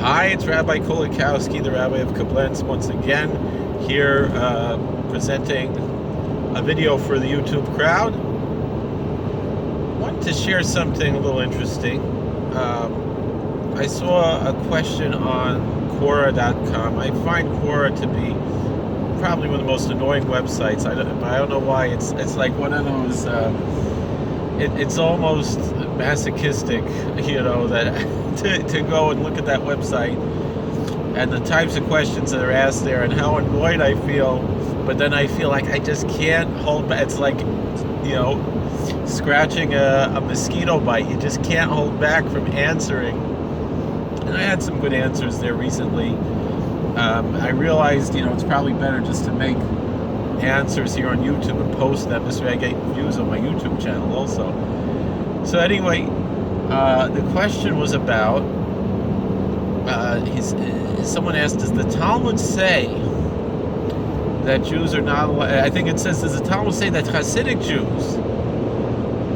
Hi, it's Rabbi Kolikowski, the Rabbi of Koblenz, once again here presenting a video for the YouTube crowd. Wanted to share something a little interesting. I saw a question on Quora.com. I find Quora to be probably one of the most annoying websites. I don't know why. It's like one of those. It's almost masochistic, that to go and look at that website and the types of questions that are asked there and how annoyed I feel. But then I feel like I just can't hold back. It's like, scratching a mosquito bite. You just can't hold back from answering. And I had some good answers there recently. I realized, it's probably better just to make answers here on YouTube and post them. This way I get views on my YouTube channel also. So anyway, the question was about, someone asked, does the Talmud say that Jews are not allowed, I think it says, does the Talmud say that Hasidic Jews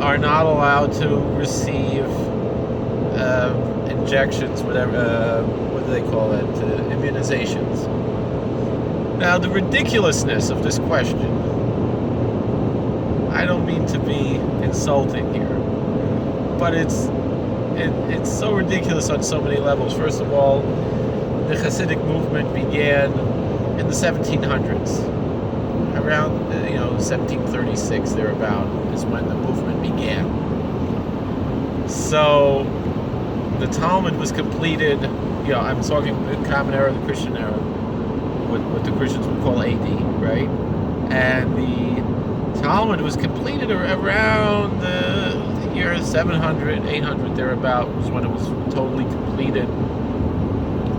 are not allowed to receive injections, whatever, what do they call it, immunizations? Now, the ridiculousness of this question, I don't mean to be insulting here, but it's so ridiculous on so many levels. First of all, the Hasidic movement began in the 1700s. Around 1736, thereabout, is when the movement began. So the Talmud was completed, I'm talking the Common Era, the Christian era, what the Christians would call AD, right? And the Talmud was completed around the year 700, 800, thereabout, was when it was totally completed,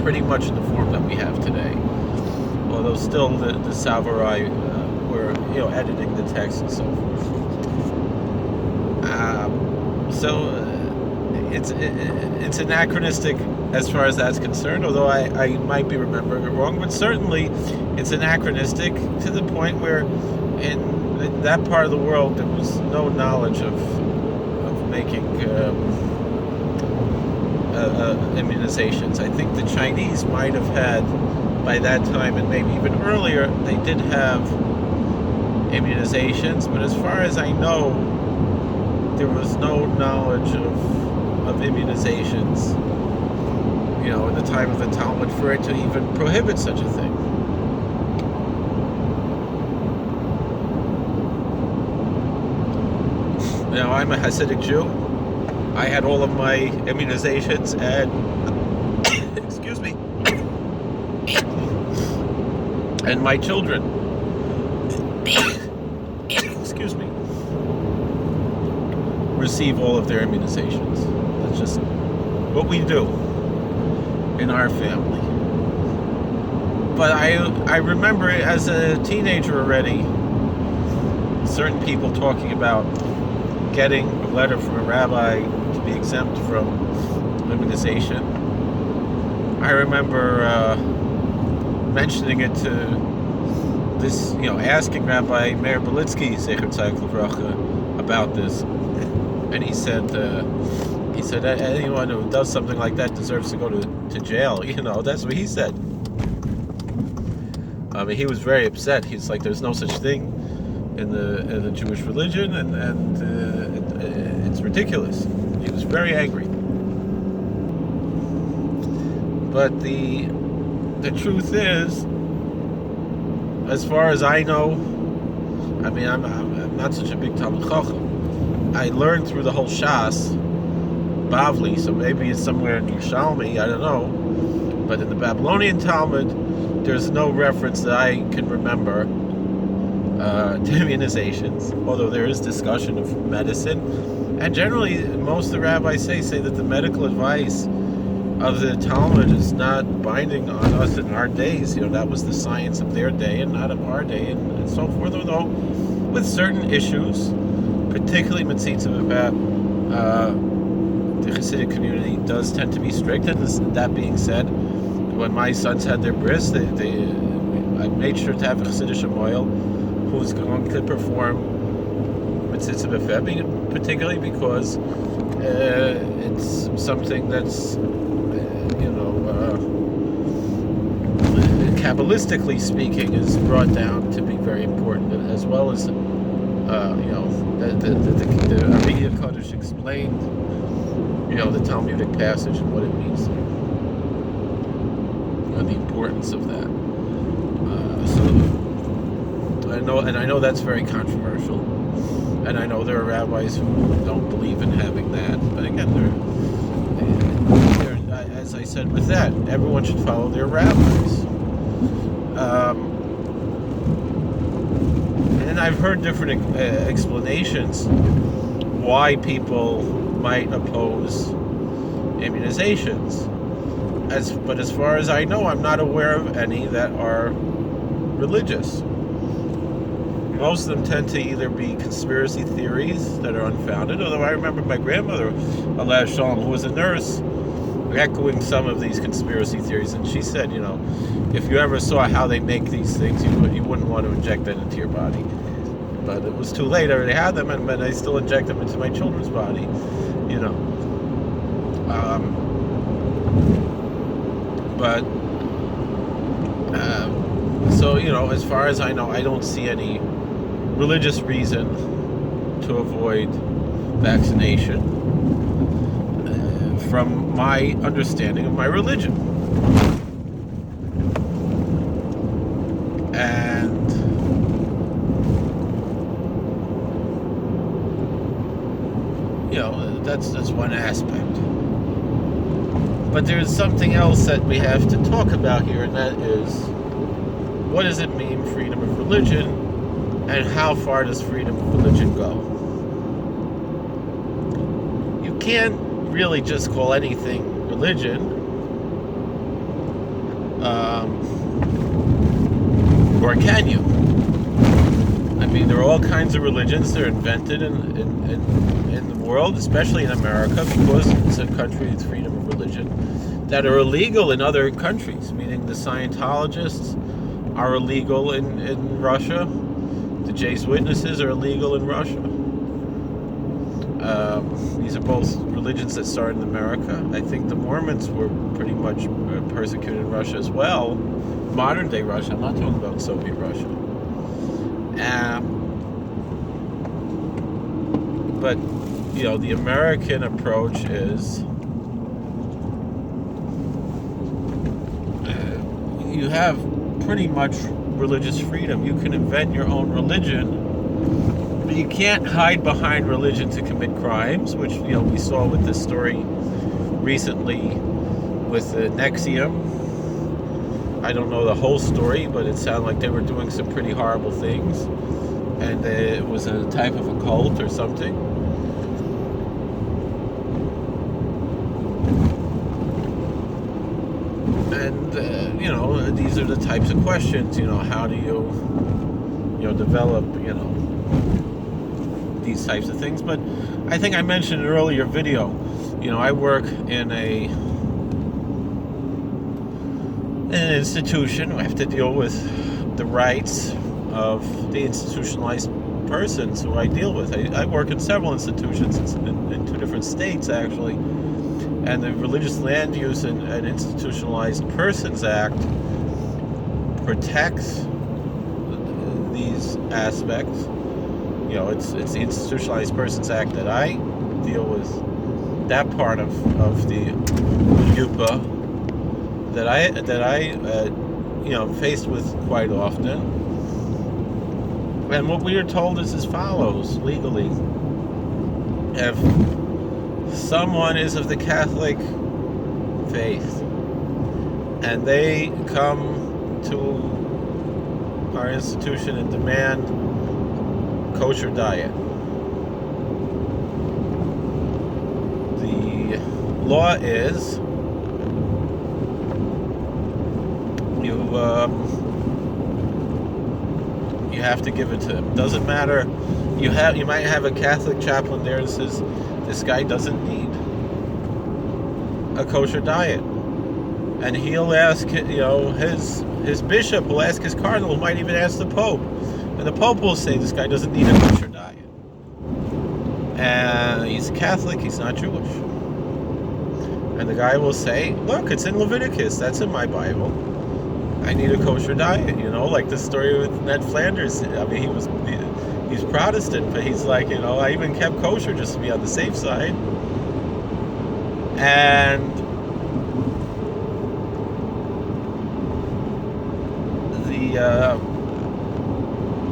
pretty much in the form that we have today. Although still the Salvarai were, editing the text and so forth. It's anachronistic as far as that's concerned, although I might be remembering it wrong, but certainly it's anachronistic to the point where in that part of the world there was no knowledge of making immunizations. I think the Chinese might have had, by that time, and maybe even earlier, they did have immunizations, but as far as I know, there was no knowledge of immunizations, in the time of the Talmud, for it to even prohibit such a thing. Now, I'm a Hasidic Jew. I had all of my immunizations, and excuse me, and my children, excuse me, receive all of their immunizations. That's just what we do in our family. But I remember as a teenager already, certain people talking about getting a letter from a rabbi to be exempt from immunization. I remember mentioning it to this, asking Rabbi Meir Polinski, Zecher Tzaddik Livracha, about this, and he said anyone who does something like that deserves to go to jail. That's what he said. I mean, he was very upset. He's like, there's no such thing in the Jewish religion, and it's ridiculous. He was very angry. But the truth is, as far as I know, I mean, I'm not such a big Talmud Chacham. I learned through the whole Shas, Bavli, so maybe it's somewhere in Yerushalmi, I don't know. But in the Babylonian Talmud, there's no reference that I can remember to immunizations, although there is discussion of medicine. And generally, most of the rabbis say that the medical advice of the Talmud is not binding on us in our days. That was the science of their day and not of our day, and so forth. Although, with certain issues, particularly Mitzitza the Hasidic community does tend to be strict. And that being said, when my sons had their bris, I made sure to have a Hasidic Moil who's going to perform Mitzitza B'Febing, particularly because it's something that's, Kabbalistically speaking, is brought down to be very important, as well as the Rabbi Kodesh explained, the Talmudic passage and what it means, and the importance of that. So I know that's very controversial, and I know there are rabbis who don't believe in having that. But again, as I said with that, everyone should follow their rabbis. And I've heard different explanations why people might oppose immunizations. But as far as I know, I'm not aware of any that are religious. Most of them tend to either be conspiracy theories that are unfounded, although I remember my grandmother, Alaa Shalom, who was a nurse, echoing some of these conspiracy theories, and she said, if you ever saw how they make these things, you wouldn't want to inject that into your body. But it was too late. I already had them, but I still inject them into my children's body, So, as far as I know, I don't see any religious reason to avoid vaccination from my understanding of my religion. And that's one aspect. But there's something else that we have to talk about here, and that is, what does it mean, freedom of religion, and how far does freedom of religion go? You can't really just call anything religion, or can you? I mean, there are all kinds of religions that are invented in the world, especially in America, because it's a country with freedom of religion, that are illegal in other countries, meaning the Scientologists are illegal in Russia, the Jehovah's Witnesses are illegal in Russia. These are both religions that started in America. I think the Mormons were pretty much persecuted in Russia as well. Modern day Russia, I'm not talking about Soviet Russia. But, the American approach is you have pretty much religious freedom. You can invent your own religion, but you can't hide behind religion to commit crimes, which, we saw with this story recently with NXIVM. I don't know the whole story, but it sounded like they were doing some pretty horrible things, and it was a type of a cult or something. And these are the types of questions. How do you develop these types of things? But I think I mentioned in an earlier video, I work in an institution. I have to deal with the rights of the institutionalized persons who I deal with. I work in several institutions in two different states, actually. And the Religious Land Use and Institutionalized Persons Act protects these aspects. It's the Institutionalized Persons Act that I deal with, that part of the UPA that I faced with quite often. And what we are told is as follows, legally. If someone is of the Catholic faith and they come to our institution and demand kosher diet, the law is you have to give it to them. Doesn't matter. You might have a Catholic chaplain there that says this guy doesn't need a kosher diet, and he'll ask his bishop will ask his cardinal, might even ask the Pope, and the Pope will say this guy doesn't need a kosher diet, and he's Catholic, he's not Jewish. And the guy will say, look, it's in Leviticus, that's in my Bible. I need a kosher diet, like the story with Ned Flanders. I mean, he's Protestant, but he's like, I even kept kosher just to be on the safe side. And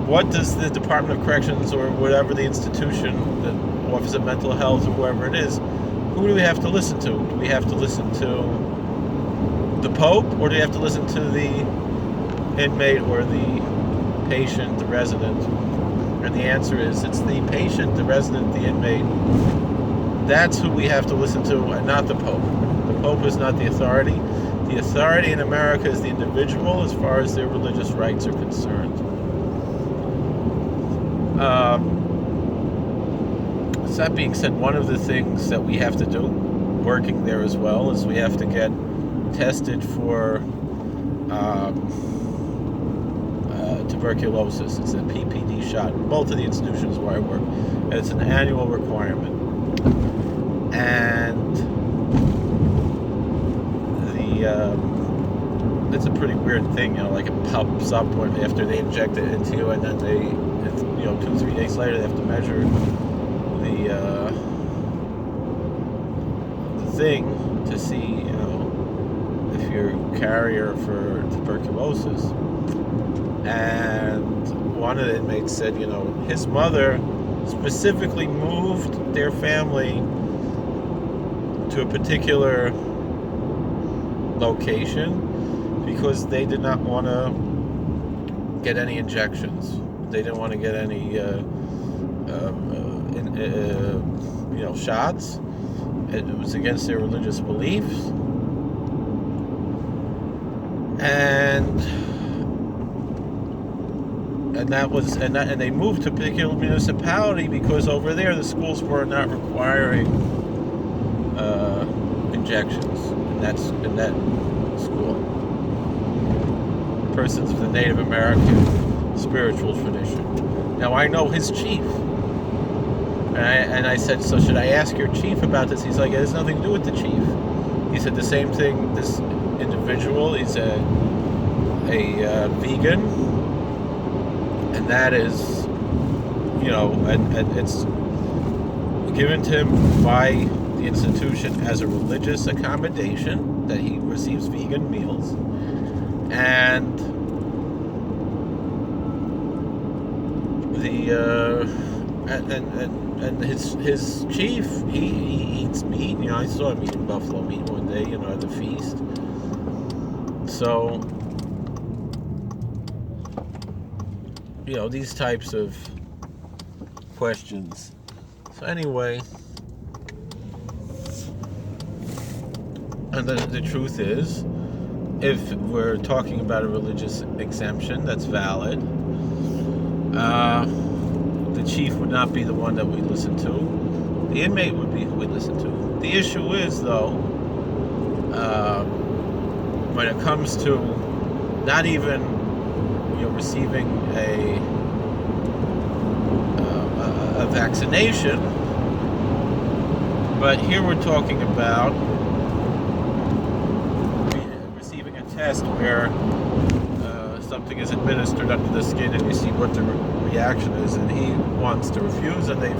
what does the Department of Corrections or whatever the institution, the Office of Mental Health or whoever it is, who do we have to listen to? Do we have to listen to the Pope, or do we have to listen to the inmate or the patient, the resident? And the answer is it's the patient, the resident, the inmate. That's who we have to listen to, and not the Pope. The Pope is not the authority. The authority in America is the individual as far as their religious rights are concerned. So that being said, one of the things that we have to do, working there as well, is we have to get tested for tuberculosis. It's a PPD shot in both of the institutions where I work. And it's an annual requirement. And it's a pretty weird thing, like it pops up after they inject it into you, and then 2-3 days later they have to measure the thing to see, if you're a carrier for tuberculosis. And one of the inmates said, his mother specifically moved their family to a particular location because they did not want to get any injections. They didn't want to get any shots. It was against their religious beliefs. And they moved to a particular municipality because over there the schools were not requiring injections in that school. Persons of the Native American spiritual tradition. Now I know his chief, and I said, so should I ask your chief about this? He's like, it has nothing to do with the chief. He said the same thing. This individual is a vegan, and that is, and it's given to him by the institution as a religious accommodation that he receives vegan meals, and his chief, he eats meat. I saw him eating buffalo meat one day, at the feast. So, these types of questions. So anyway, and the truth is, if we're talking about a religious exemption that's valid, the chief would not be the one that we listen to. The inmate would be who we listen to. The issue is, though, when it comes to not even receiving a vaccination, but here we're talking about receiving a test where something is administered under the skin and you see what the reaction is, and he wants to refuse, and they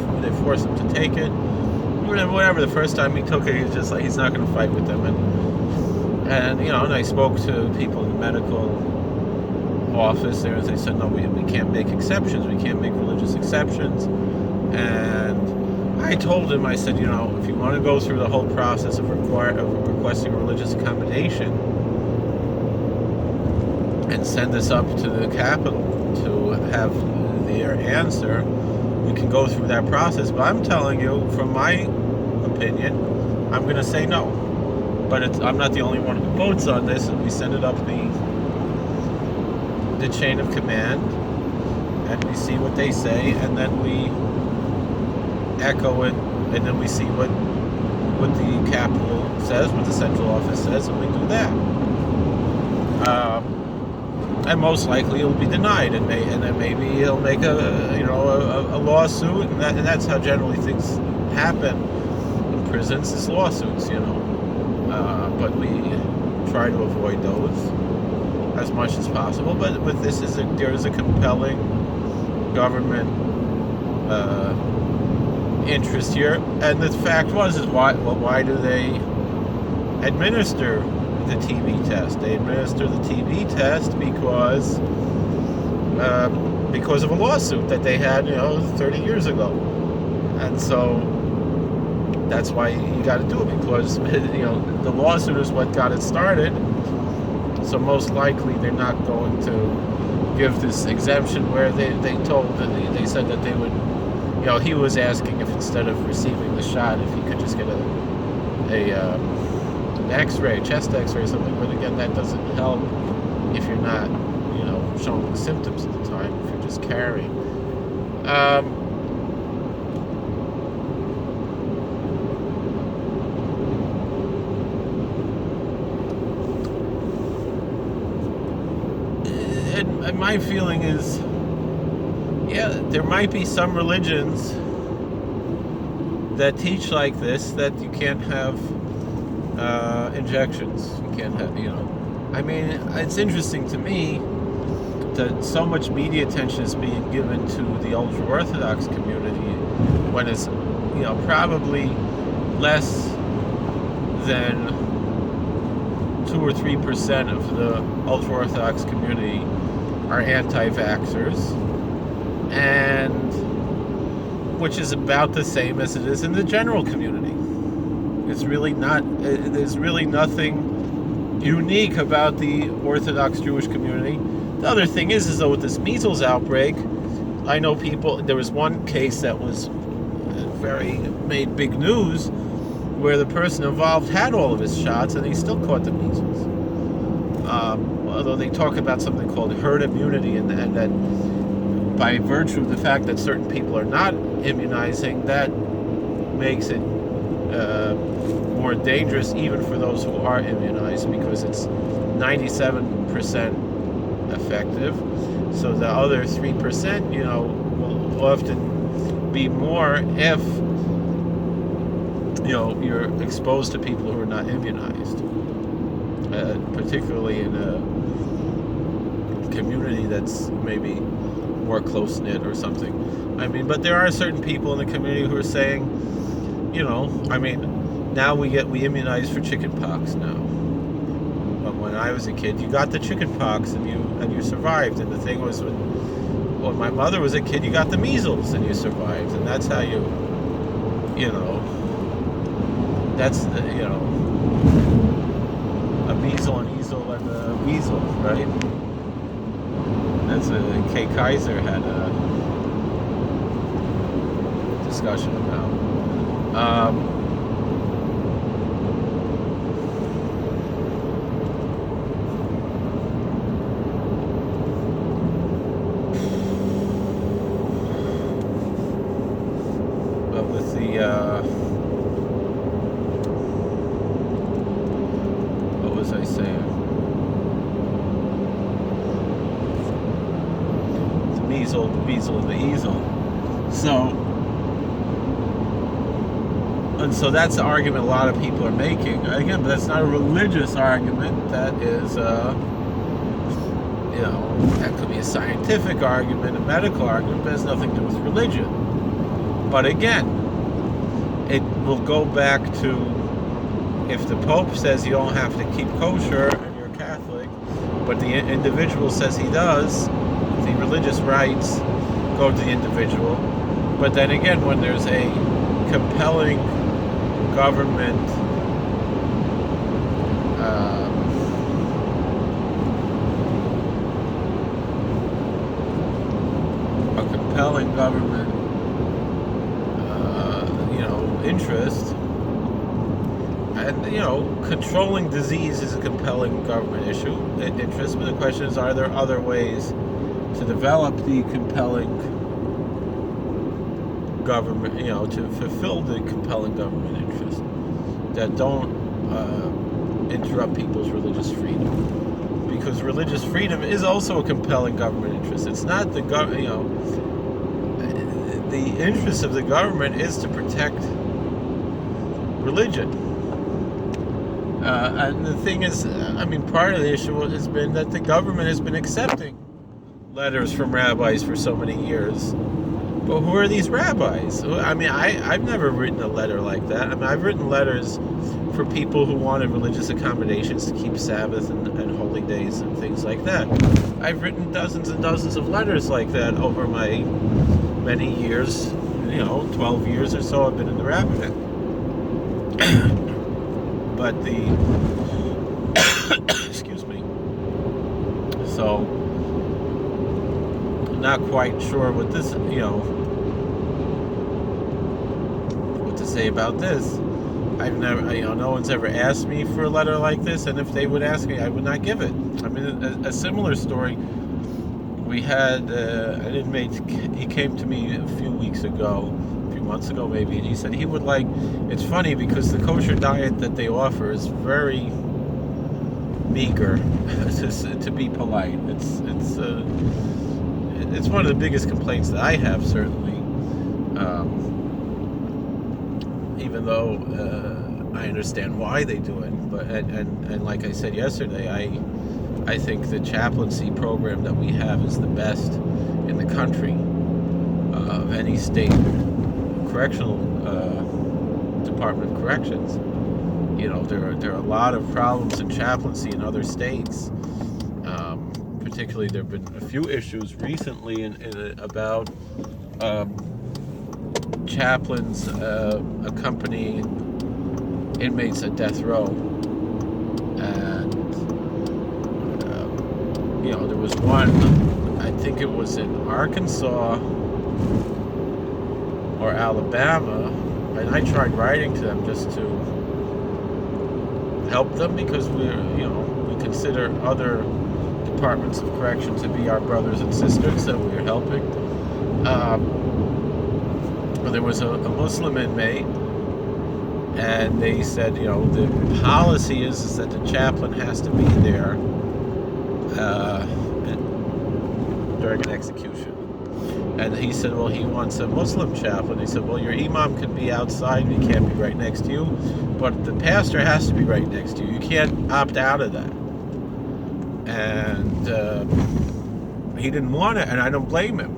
force him to take it. Whatever, the first time he took it, he's just like, he's not going to fight with them. And I spoke to people in the medical office there, and they said, no, we can't make exceptions. We can't make religious exceptions. And I told him, I said, if you want to go through the whole process of requesting a religious accommodation and send this up to the Capitol to have their answer, we can go through that process. But I'm telling you, from my opinion, I'm going to say no. But I'm not the only one who votes on this, and we send it up the chain of command, and we see what they say, and then we echo it, and then we see what the Capitol says, what the central office says, and we do that. And most likely it'll be denied, and then maybe he'll make a lawsuit, and that's how generally things happen in prisons, is lawsuits, but we try to avoid those. as much as possible. But this there is a compelling government interest here, and the fact is why do they administer the TB test? They administer the TB test because of a lawsuit that they had 30 years ago, and so that's why you got to do it, because the lawsuit is what got it started. So most likely they're not going to give this exemption where they said that they would. He was asking if instead of receiving the shot, if he could just get an X-ray, chest X-ray or something. But again, that doesn't help if you're not, showing symptoms at the time. If you're just carrying. And my feeling is, there might be some religions that teach like this, that you can't have injections. You can't have, I mean, it's interesting to me that so much media attention is being given to the Ultra Orthodox community when it's, probably less than 2 or 3% of the Ultra Orthodox community are anti-vaxxers, and which is about the same as it is in the general community. It's really not. There's really nothing unique about the Orthodox Jewish community. The other thing is though, with this measles outbreak, I know people. There was one case that was made big news, where the person involved had all of his shots and he still caught the measles. Although they talk about something called herd immunity, and that by virtue of the fact that certain people are not immunizing, that makes it more dangerous even for those who are immunized, because it's 97% effective. So the other 3%, will often be more if you're exposed to people who are not immunized, particularly in a community that's maybe more close-knit or something. I mean, but there are certain people in the community who are saying, now we immunize for chicken pox now. But when I was a kid, you got the chicken pox and you survived. And the thing was, when my mother was a kid, you got the measles and you survived. And that's how that's a measle, an easel, and a weasel, right? That's Kay Kaiser had a discussion about. But with the what was I saying? The measle, and the easel. So that's the argument a lot of people are making. Again, but that's not a religious argument. That is, that could be a scientific argument, a medical argument, but it has nothing to do with religion. But again, it will go back to, if the Pope says you don't have to keep kosher and you're Catholic, but the individual says he does, the religious rights go to the individual. But then again, when there's a compelling government interest, and controlling disease is a compelling government interest, but the question is, are there other ways to develop the compelling government, to fulfill the compelling government interest that don't interrupt people's religious freedom? Because religious freedom is also a compelling government interest. It's not the the interest of the government is to protect religion. And the thing is, I mean, part of the issue has been that the government has been accepting letters from rabbis for so many years. But who are these rabbis? I mean, I've never written a letter like that. I mean, I've written letters for people who wanted religious accommodations to keep Sabbath and holy days and things like that. I've written dozens and dozens of letters like that over my many years, 12 years or so I've been in the rabbinate. But excuse me. So, I'm not quite sure what this, what to say about this. I've never, no one's ever asked me for a letter like this, and if they would ask me, I would not give it. I mean, a similar story. We had an inmate, he came to me a few months ago maybe, and he said he would like, it's funny because the kosher diet that they offer is very meager, to be polite. It's one of the biggest complaints that I have, certainly. Even though I understand why they do it, but and like I said yesterday, I think the chaplaincy program that we have is the best in the country of any state correctional Department of Corrections. There are a lot of problems in chaplaincy in other states. Particularly, there have been a few issues recently about chaplains accompanying inmates at death row, and there was one, I think it was in Arkansas or Alabama, and I tried writing to them just to help them because we consider other departments of correction to be our brothers and sisters that we are helping. There was a Muslim inmate, and they said, the policy is that the chaplain has to be there during an execution. And he said, well, he wants a Muslim chaplain. He said, well, your imam can be outside, he can't be right next to you, but the pastor has to be right next to you. You can't opt out of that. And he didn't want it, and I don't blame him.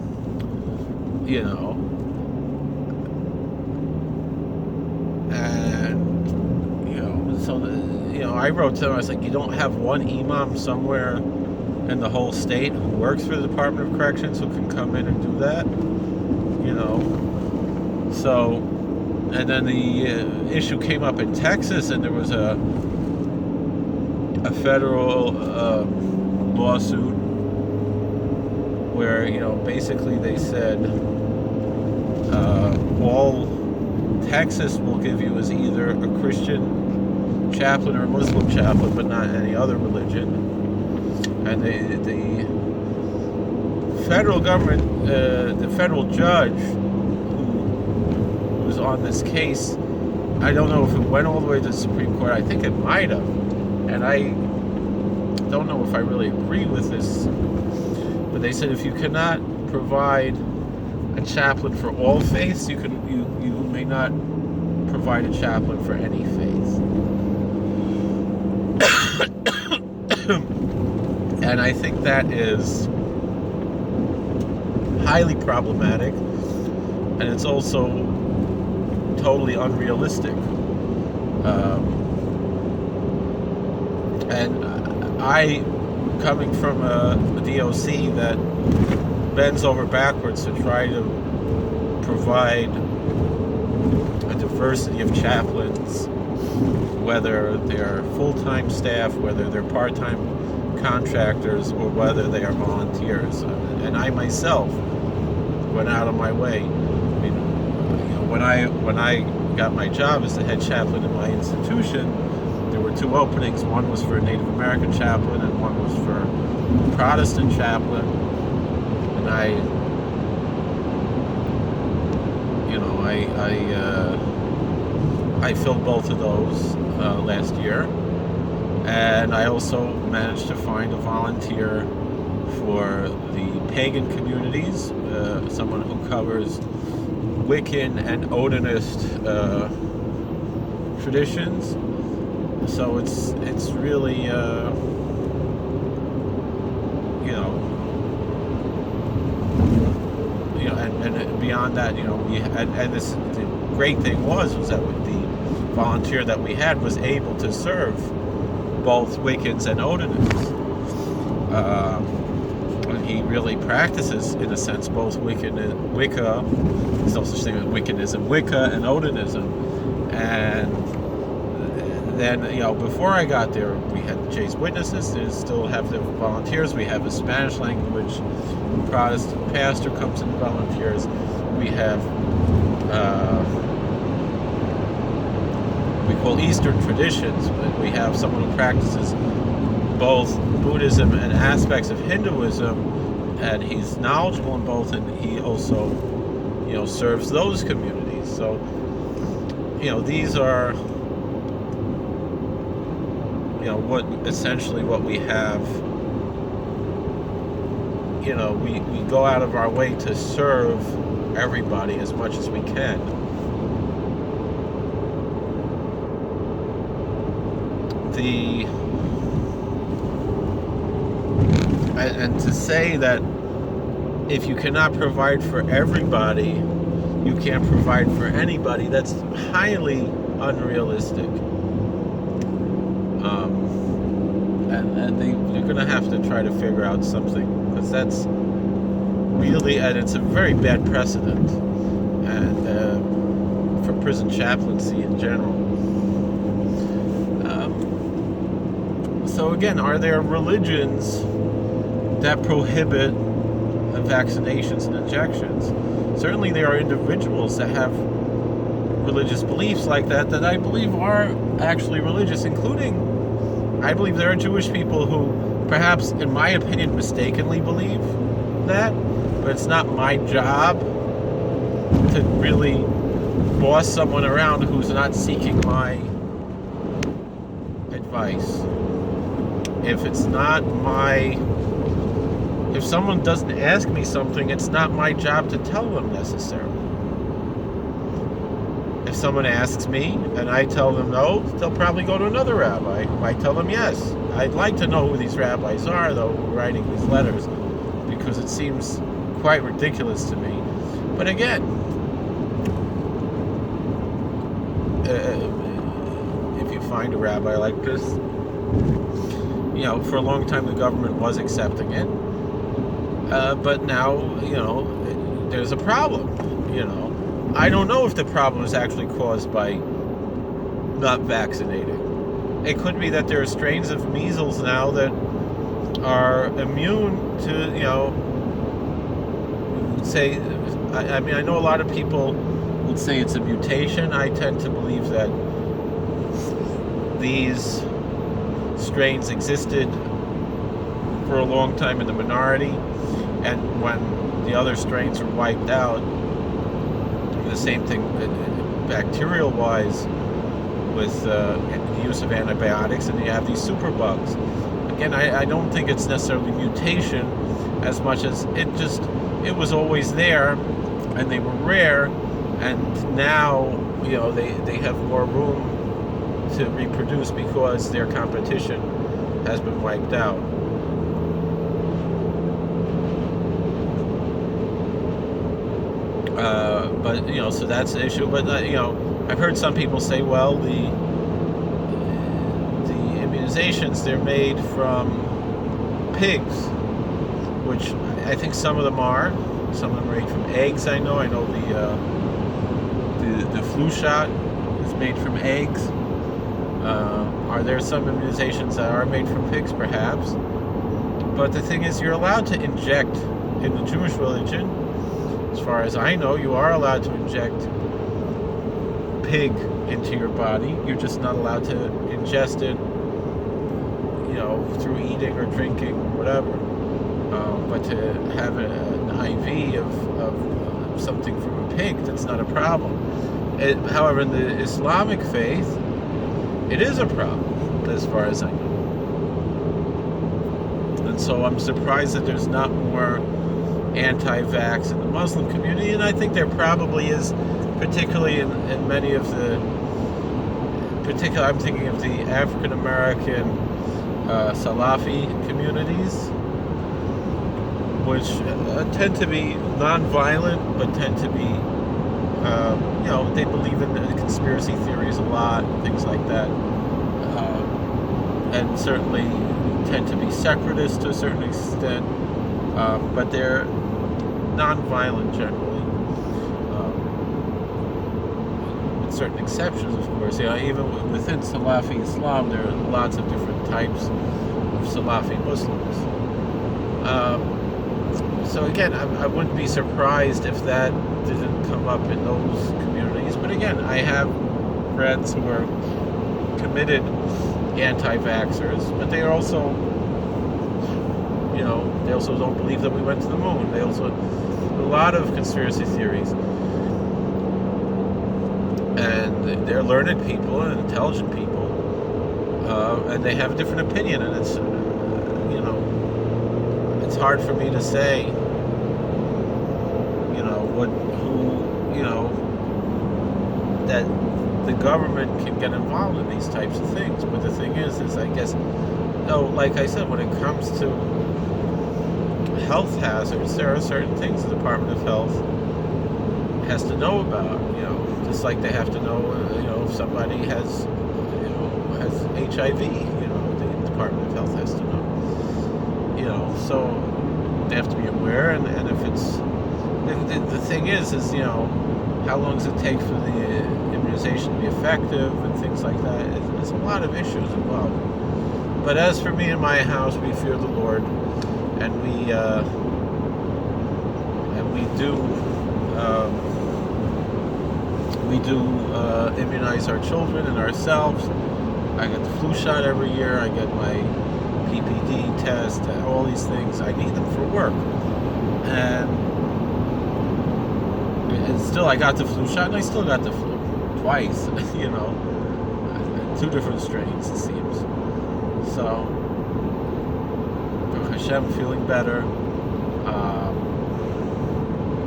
I wrote to them, I was like, you don't have one imam somewhere in the whole state who works for the Department of Corrections who can come in and do that? So, and then the issue came up in Texas, and there was a federal lawsuit where, basically they said all Texas will give you is either a Christian chaplain or a Muslim chaplain, but not any other religion. And the federal government, the federal judge who was on this case, I don't know if it went all the way to the Supreme Court. I think it might have. And I don't know if I really agree with this, but they said if you cannot provide a chaplain for all faiths, you may not provide a chaplain for any faith. And I think that is highly problematic, and it's also totally unrealistic. And I, coming from a DOC that bends over backwards to try to provide a diversity of chaplains, whether they're full-time staff, whether they're part-time contractors, or whether they are volunteers. And I myself went out of my way. I mean, when I got my job as the head chaplain in my institution, there were two openings. One was for a Native American chaplain, and one was for a Protestant chaplain. And I filled both of those last year. And I also managed to find a volunteer for the pagan communities, someone who covers Wiccan and Odinist traditions. So it's really and beyond that, we had, and this the great thing was that the volunteer that we had was able to serve both Wiccans and Odinists. And he really practices, in a sense, both Wiccan and Wicca. There's no such thing as Wiccanism, Wicca and Odinism. And then, before I got there, we had Jehovah's Witnesses. They still have the volunteers. We have a Spanish language Protestant pastor comes and volunteers. We have we call Eastern traditions, but we have someone who practices both Buddhism and aspects of Hinduism, and he's knowledgeable in both, and he also, serves those communities. So, these are, what we have. We go out of our way to serve everybody as much as we can. And to say that if you cannot provide for everybody, you can't provide for anybody, that's highly unrealistic. And you're going to have to try to figure out something, because that's really, and it's a very bad precedent, and for prison chaplaincy in general. So again, are there religions that prohibit vaccinations and injections? Certainly there are individuals that have religious beliefs like that I believe are actually religious, including, I believe there are Jewish people who perhaps, in my opinion, mistakenly believe that, but it's not my job to really boss someone around who's not seeking my advice. If someone doesn't ask me something, it's not my job to tell them necessarily. If someone asks me and I tell them no, they'll probably go to another rabbi. I tell them yes. I'd like to know who these rabbis are, though, who are writing these letters, because it seems quite ridiculous to me. But again, if you find a rabbi like this, for a long time the government was accepting it, but now, there's a problem. I don't know if the problem is actually caused by not vaccinating. It could be that there are strains of measles now that are immune to, say, I know a lot of people would say it's a mutation. I tend to believe that these strains existed for a long time in the minority, and when the other strains were wiped out, the same thing bacterial-wise with the use of antibiotics, and you have these superbugs. Again, I don't think it's necessarily mutation as much as it was always there, and they were rare, and now they have more room to reproduce because their competition has been wiped out. But so that's the issue. But I've heard some people say, well, the immunizations, they're made from pigs, which I think some of them are. Some of them are made from eggs. I know the flu shot is made from eggs. Are there some immunizations that are made from pigs? Perhaps. But the thing is, you're allowed to inject in the Jewish religion. As far as I know, you are allowed to inject pig into your body. You're just not allowed to ingest it, through eating or drinking or whatever. But to have an IV of something from a pig, that's not a problem. However, in the Islamic faith, it is a problem, as far as I know. And so I'm surprised that there's not more anti-vax in the Muslim community, and I think there probably is, particularly in many of the particular, I'm thinking of the African American Salafi communities, which tend to be non-violent, but tend to be, they believe in conspiracy theories a lot, things like that, and certainly tend to be separatist to a certain extent, but they're non-violent generally. With certain exceptions, of course. Even within Salafi Islam, there are lots of different types of Salafi Muslims. So again, I wouldn't be surprised if that didn't come up in those communities. But again, I have friends who are committed anti-vaxxers, but they are also, they also don't believe that we went to the moon. They also, a lot of conspiracy theories. And they're learned people and intelligent people, and they have a different opinion, and it's, it's hard for me to say, that the government can get involved in these types of things. But the thing is I guess, like I said, when it comes to health hazards, there are certain things the Department of Health has to know about, just like they have to know, if somebody has HIV, the Department of Health has to know, so they have to be aware, and if it's, the thing is, how long does it take for the immunization to be effective and things like that? There's a lot of issues involved. But as for me and my house, we fear the Lord, and we do immunize our children and ourselves. I get the flu shot every year. I get my PPD test, all these things. I need them for work. And still, I got the flu shot, and I still got the flu twice, two different strains, it seems. So, Baruch Hashem, feeling better.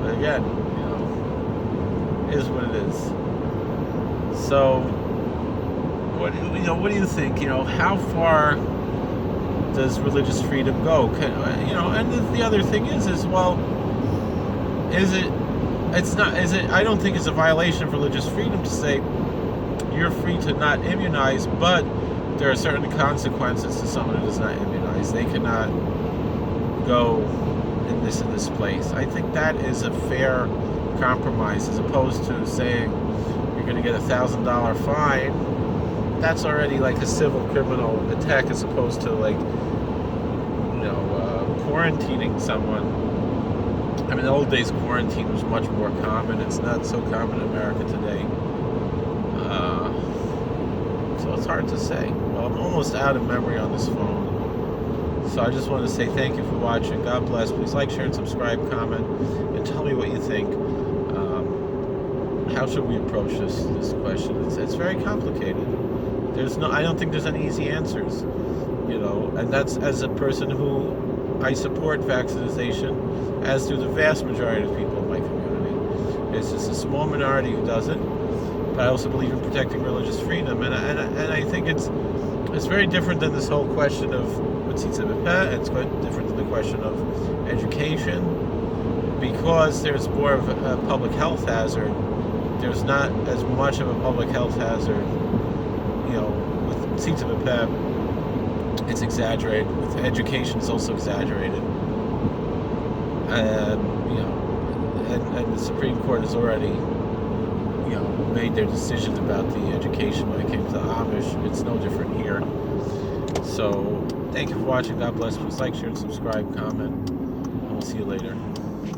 But again, it is what it is. So, what do you think? How far does religious freedom go? And the other thing is well, is it? It's not. Is it? I don't think it's a violation of religious freedom to say you're free to not immunize, but there are certain consequences to someone who does not immunize. They cannot go in this place. I think that is a fair compromise, as opposed to saying you're going to get $1,000 fine. That's already like a civil criminal attack, as opposed to quarantining someone. In the old days, quarantine was much more common. It's not so common in America today. So it's hard to say. Well, I'm almost out of memory on this phone. So I just want to say thank you for watching. God bless. Please like, share, and subscribe, comment, and tell me what you think. How should we approach this question? It's very complicated. I don't think there's any easy answers. And that's as a person who I support vaccination, as do the vast majority of people in my community. It's just a small minority who doesn't, but I also believe in protecting religious freedom, and I think it's very different than this whole question of Mitzitza B'Peh. It's quite different than the question of education, because there's more of a public health hazard. There's not as much of a public health hazard, with Mitzitza B'Peh. It's exaggerated. With education, it's also exaggerated. And the Supreme Court has already, made their decision about the education when it came to the Amish. It's no different here. So, thank you for watching. God bless. Please like, share, and subscribe, comment, and we'll see you later.